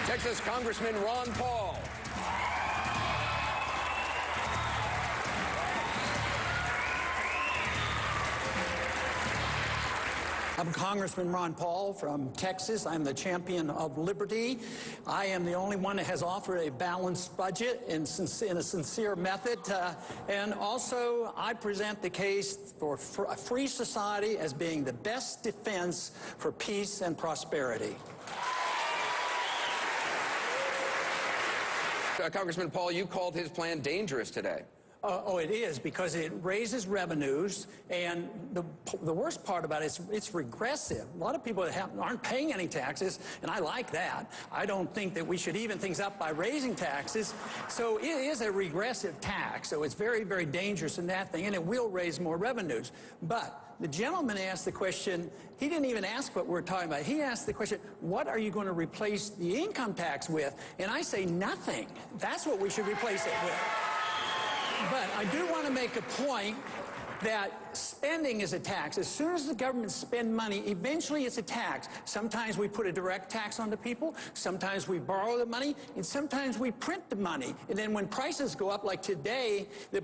Texas Congressman Ron Paul. I'm Congressman Ron Paul from Texas. I'm the champion of liberty. I am the only one that has offered a balanced budget in a sincere method. And also, I present the case for a free society as being the best defense for peace and prosperity. Congressman Paul, you called his plan dangerous today. Oh, it is, because it raises revenues, and the worst part about it is it's regressive. A lot of people aren't paying any taxes, and I like that. I don't think that we should even things up by raising taxes. So it is a regressive tax, so it's very, very dangerous in that thing, and it will raise more revenues. But the gentleman asked the question, he didn't even ask what we're talking about. He asked the question, what are you going to replace the income tax with? And I say nothing. That's what we should replace it with. But I do want to make a point that spending is a tax. As soon as the government spends money, eventually it's a tax. Sometimes we put a direct tax on the people, sometimes we borrow the money, and sometimes we print the money. And then when prices go up, like today, the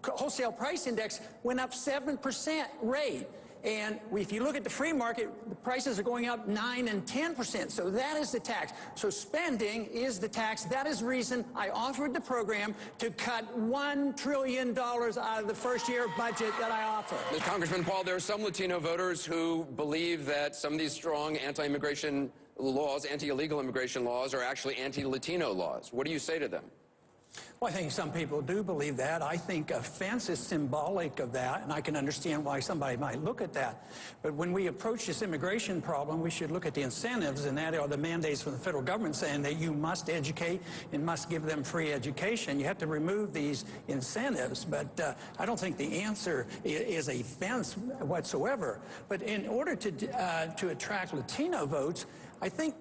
wholesale price index went up 7% rate. And if you look at the free market, the prices are going up 9 and 10%. So that is the tax. So spending is the tax. That is the reason I offered the program to cut $1 trillion out of the first year budget that I offered. Congressman Paul, there are some Latino voters who believe that some of these strong anti-immigration laws, anti-illegal immigration laws, are actually anti-Latino laws. What do you say to them? Well, I think some people do believe that. I think offense is symbolic of that, and I can understand why somebody might look at that. But when we approach this immigration problem, we should look at the incentives, and that are the mandates from the federal government saying that you must educate and must give them free education. You have to remove these incentives, but I don't think the answer is a fence whatsoever. But in order to attract Latino votes, I think,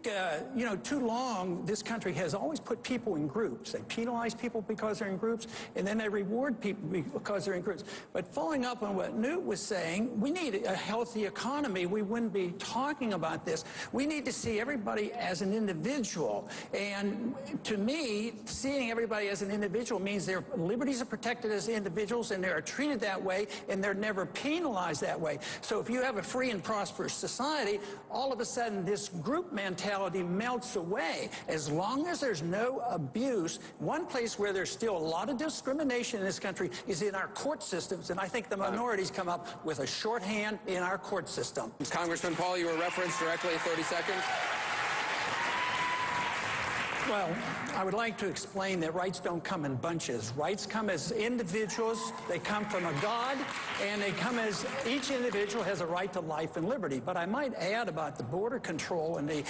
you know, too long, this country has always put people in groups. They penalize people because they're in groups, and then they reward people because they're in groups. But following up on what Newt was saying, we need a healthy economy. We wouldn't be talking about this. We need to see everybody as an individual. And to me, seeing everybody as an individual means their liberties are protected as individuals, and they are treated that way, and they're never penalized that way. So if you have a free and prosperous society, all of a sudden this group mentality melts away. As long as there's no abuse, one place where there's still a lot of discrimination in this country is in our court systems, and I think the minorities come up with a shorthand in our court system. Congressman Paul, you were referenced directly, 30 seconds. Well, I would like to explain that rights don't come in bunches. Rights come as individuals. They come from a God, and they come as each individual has a right to life and liberty. But I might add about the border control and the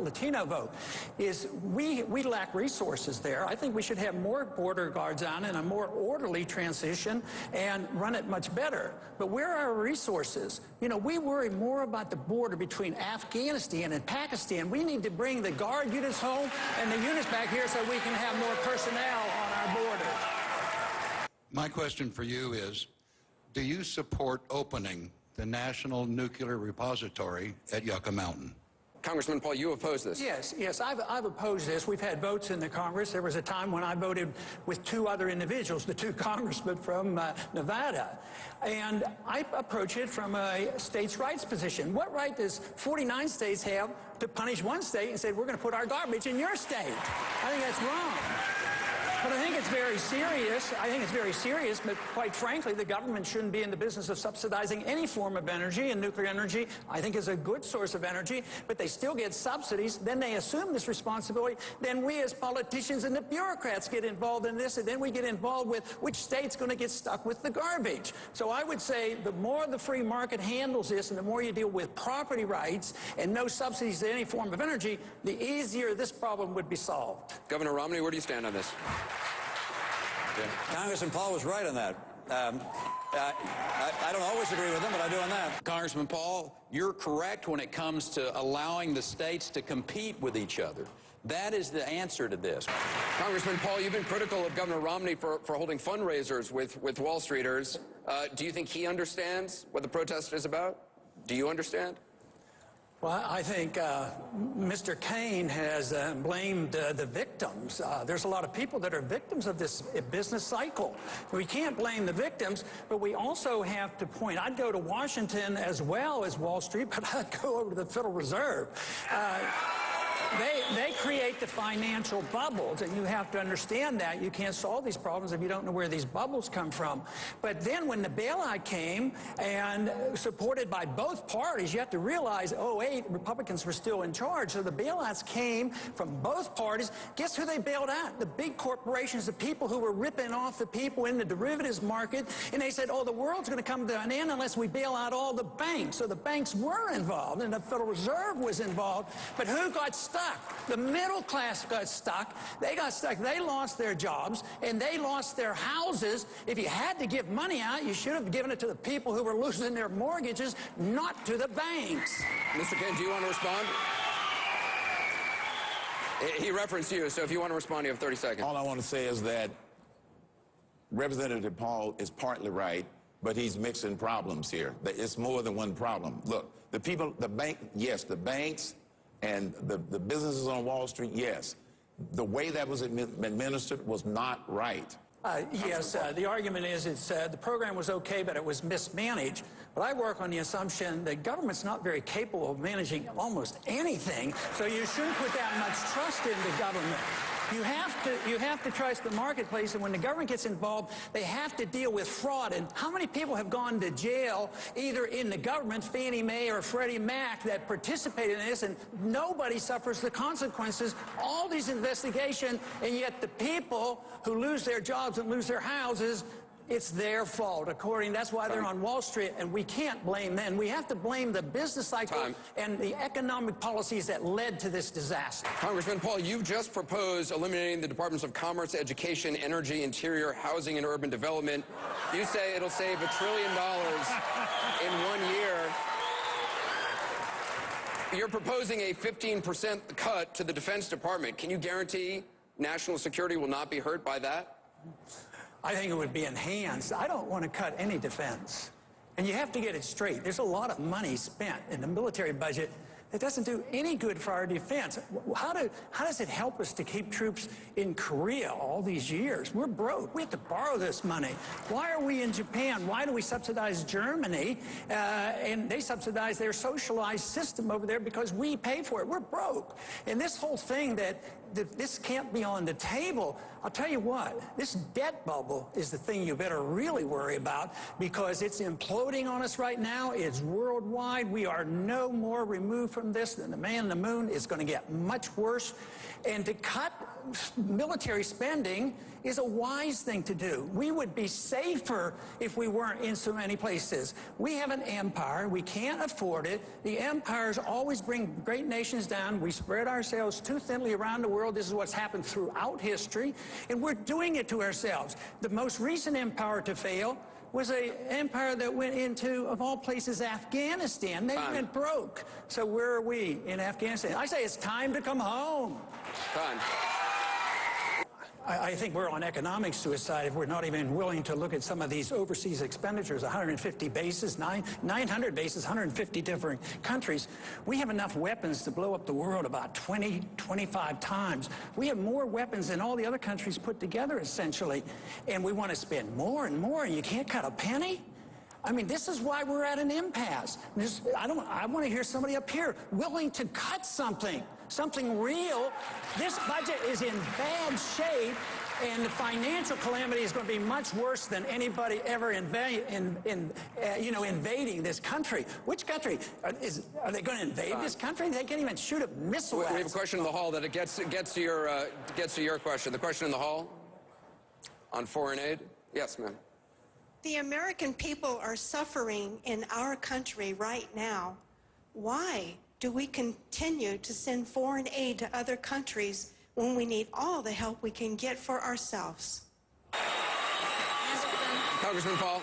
Latino vote is we lack resources there. I think we should have more border guards on and a more orderly transition and run it much better. But where are our resources? You know, we worry more about the border between Afghanistan and Pakistan. We need to bring the guard units home and the units back here so we can have more personnel on our border. My question for you is, do you support opening the National Nuclear Repository at Yucca Mountain? Congressman Paul, you oppose this. Yes, I've opposed this. We've had votes in the Congress. There was a time when I voted with two other individuals, the two congressmen from Nevada. And I approach it from a states' rights position. What right does 49 states have to punish one state and say, we're going to put our garbage in your state? I think that's wrong. But I think it's very serious. But quite frankly, the government shouldn't be in the business of subsidizing any form of energy, and nuclear energy, I think, is a good source of energy, but they still get subsidies. Then they assume this responsibility. Then we as politicians and the bureaucrats get involved in this, and then we get involved with which state's going to get stuck with the garbage. So I would say the more the free market handles this, and the more you deal with property rights and no subsidies to any form of energy, the easier this problem would be solved. Governor Romney, where do you stand on this? Congressman Paul was right on that. I don't always agree with him, but I do on that. Congressman Paul, you're correct when it comes to allowing the states to compete with each other. That is the answer to this. Congressman Paul, you've been critical of Governor Romney for holding fundraisers with Wall Streeters. Do you think he understands what the protest is about? Do you understand? Well, I think Mr. Kane has blamed the victims. There's a lot of people that are victims of this business cycle. We can't blame the victims, but we also have to point. I'd go to Washington as well as Wall Street, but I'd go over to the Federal Reserve. They create the financial bubbles, and you have to understand that. You can't solve these problems if you don't know where these bubbles come from. But then when the bailout came, and supported by both parties, you have to realize, 2008, Republicans were still in charge, so the bailouts came from both parties. Guess who they bailed out? The big corporations, the people who were ripping off the people in the derivatives market, and they said, the world's going to come to an end unless we bail out all the banks. So the banks were involved, and the Federal Reserve was involved, but who got stuck? The middle class got stuck. They got stuck. They lost their jobs, and they lost their houses. If you had to give money out, you should have given it to the people who were losing their mortgages, not to the banks. Mr. Kane, do you want to respond? He referenced you, so if you want to respond, you have 30 seconds. All I want to say is that Representative Paul is partly right, but he's mixing problems here. It's more than one problem. Look, the people, the banks, and the businesses on Wall Street, yes. The way that was administered was not right. Yes, the argument is the program was okay, but it was mismanaged. But I work on the assumption that government's not very capable of managing almost anything, so you shouldn't put that much trust into government. You have to trust the marketplace, and when the government gets involved, they have to deal with fraud. And how many people have gone to jail, either in the government, Fannie Mae or Freddie Mac, that participated in this, and nobody suffers the consequences? All these investigations, and yet the people who lose their jobs and lose their houses, it's their fault. That's why they're on Wall Street, and we can't blame them. We have to blame the business cycle and the economic policies that led to this disaster. Congressman Paul, you've just proposed eliminating the Departments of Commerce, Education, Energy, Interior, Housing, and Urban Development. You say it'll save $1 trillion in 1 year. You're proposing a 15% cut to the Defense Department. Can you guarantee national security will not be hurt by that? I think it would be enhanced. I don't want to cut any defense. And you have to get it straight. There's a lot of money spent in the military budget that doesn't do any good for our defense. How does it help us to keep troops in Korea all these years? We're broke. We have to borrow this money. Why are we in Japan? Why do we subsidize Germany? And they subsidize their socialized system over there because we pay for it. We're broke. And this whole thing that this can't be on the table, I'll tell you what, this debt bubble is the thing you better really worry about, because it's imploding on us right now. It's worldwide. We are no more removed from this than the man on the moon. It's going to get much worse. And to cut military spending is a wise thing to do. We would be safer if we weren't in so many places. We have an empire. We can't afford it. The empires always bring great nations down. We spread ourselves too thinly around the world. This is what's happened throughout history, and we're doing it to ourselves. The most recent empire to fail was an empire that went into, of all places, Afghanistan. They went broke. So where are we in Afghanistan? I say it's time to come home. Time. I think we're on economic suicide if we're not even willing to look at some of these overseas expenditures. 150 bases, 900 bases, 150 different countries. We have enough weapons to blow up the world about 20, 25 times. We have more weapons than all the other countries put together, essentially. And we want to spend more and more, and you can't cut a penny? I mean, this is why we're at an impasse. I want to hear somebody up here willing to cut something real. This budget is in bad shape, and the financial calamity is going to be much worse than anybody ever invading this country. Which country? Are they going to invade this country? They can't even shoot a missile at us. We have a question in the hall that gets to your question. The question in the hall on foreign aid. Yes, ma'am. The American people are suffering in our country right now. Why do we continue to send foreign aid to other countries when we need all the help we can get for ourselves? Congressman Paul.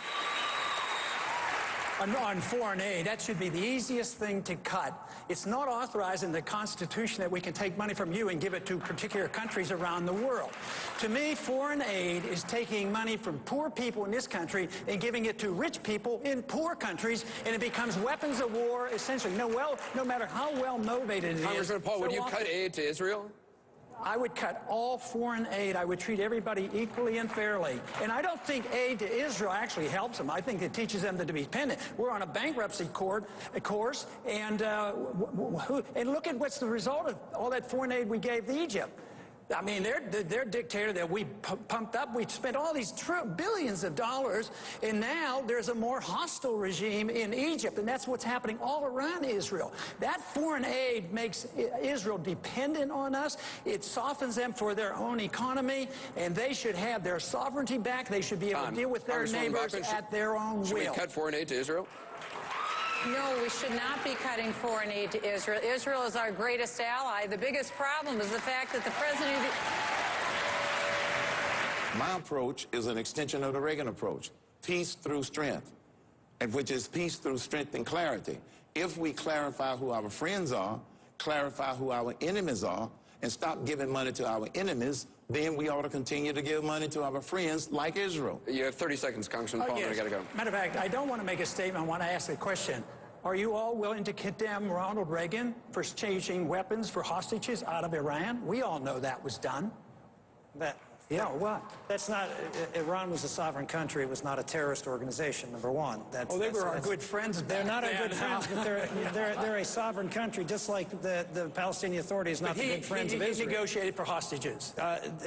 On foreign aid, that should be the easiest thing to cut. It's not authorized in the Constitution that we can take money from you and give it to particular countries around the world. To me, foreign aid is taking money from poor people in this country and giving it to rich people in poor countries, and it becomes weapons of war, essentially. No matter how well motivated it is. Congressman Paul, would you cut aid to Israel? I would cut all foreign aid. I would treat everybody equally and fairly. And I don't think aid to Israel actually helps them. I think it teaches them to be dependent. We're on a bankruptcy course, and look at what's the result of all that foreign aid we gave to Egypt. I mean, their dictator that we pumped up, we spent all these billions of dollars, and now there's a more hostile regime in Egypt, and that's what's happening all around Israel. That foreign aid makes Israel dependent on us. It softens them for their own economy, and they should have their sovereignty back. They should be able to deal with their neighbors at their own will. Should we cut foreign aid to Israel? No, we should not be cutting foreign aid to Israel. Israel is our greatest ally. The biggest problem is the fact that the president of the... My approach is an extension of the Reagan approach. Peace through strength, and which is peace through strength and clarity. If we clarify who our friends are, clarify who our enemies are, and stop giving money to our enemies, then we ought to continue to give money to our friends like Israel. You have 30 seconds, Congressman Paul, yes. I got to go. Matter of fact, I don't want to make a statement. I want to ask a question. Are you all willing to condemn Ronald Reagan for changing weapons for hostages out of Iran? We all know that was done. Yeah, what? That's not, Iran was a sovereign country. It was not a terrorist organization, number one. They were our good friends. They're not our good friends, but they're a sovereign country, just like the Palestinian Authority is not the good friends of Israel. He negotiated for hostages.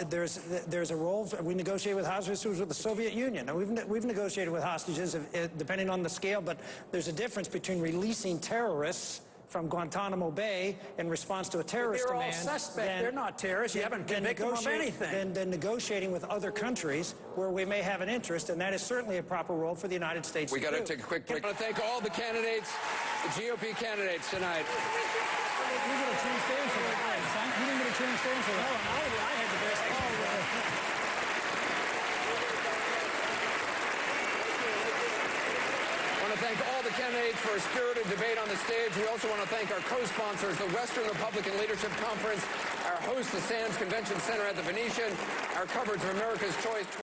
There's a role, we negotiated with hostages with the Soviet Union. Now, we've negotiated with hostages, depending on the scale, but there's a difference between releasing terrorists from Guantanamo Bay in response to a terrorist demand. They're all suspect. They're not terrorists. You haven't convicted them of anything. Then negotiating with other countries where we may have an interest, and that is certainly a proper role for the United States to do. We got to take a quick break. I want to thank all the candidates, the GOP candidates tonight. You get a chance to answer that, son. You didn't get a chance to answer that. I had the best. I want to thank all the candidates for a spirited debate on the stage. We also want to thank our co-sponsors, the Western Republican Leadership Conference, our host, the Sands Convention Center at the Venetian, our coverage of America's Choice.